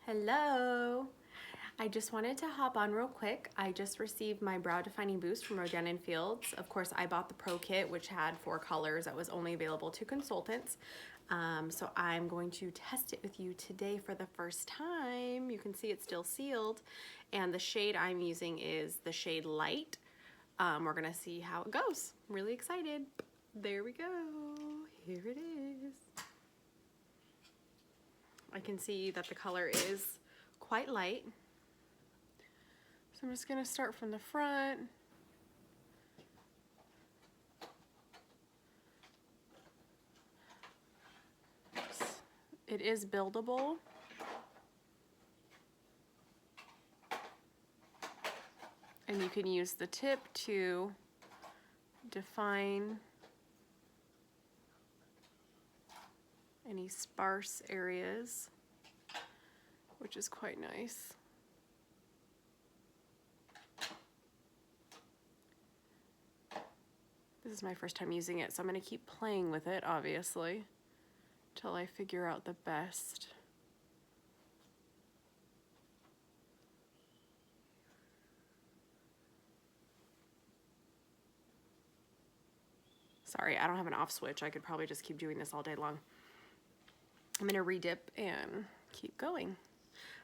Hello! I just wanted to hop on real quick. I just received my brow defining boost from Rodan Fields. Of course, I bought the Pro Kit, which had 4 colors that was only available to consultants. So I'm going to test it with you today for the first time. You can see it's still sealed, and the shade I'm using is the shade Light. We're gonna see how it goes. I'm really excited. There we go. Here it is. I can see that the color is quite light. So I'm just gonna start from the front. It is buildable. And you can use the tip to define any sparse areas, which is quite nice. This is my first time using it, so I'm going to keep playing with it, obviously, till I figure out the best. Sorry, I don't have an off switch. I could probably just keep doing this all day long. I'm going to re-dip and keep going.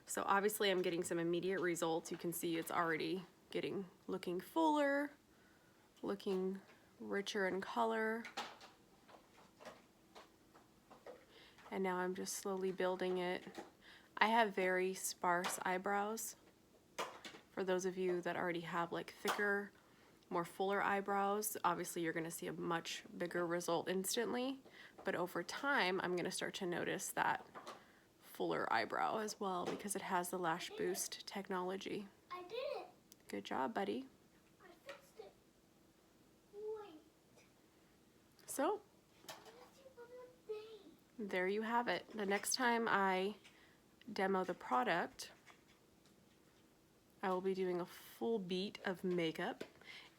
So obviously I'm getting some immediate results. You can see it's already looking fuller, looking richer in color. And now I'm just slowly building it. I have very sparse eyebrows. For those of you that already have like thicker, more fuller eyebrows, obviously you're gonna see a much bigger result instantly, but over time, I'm gonna start to notice that fuller eyebrow as well because it has the Lash Boost technology. I did it. Good job, buddy. I fixed it. Wait. So, there you have it. The next time I demo the product, I will be doing a full beat of makeup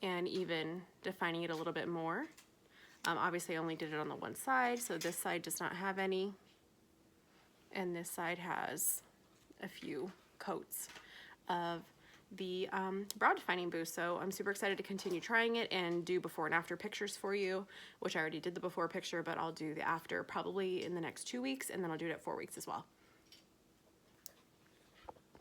and even defining it a little bit more. Obviously I only did it on the one side, so this side does not have any, and this side has a few coats of the brow defining boost. So I'm super excited to continue trying it and do before and after pictures for you, which I already did the before picture, but I'll do the after probably in the next 2 weeks, and then I'll do it at 4 weeks as well.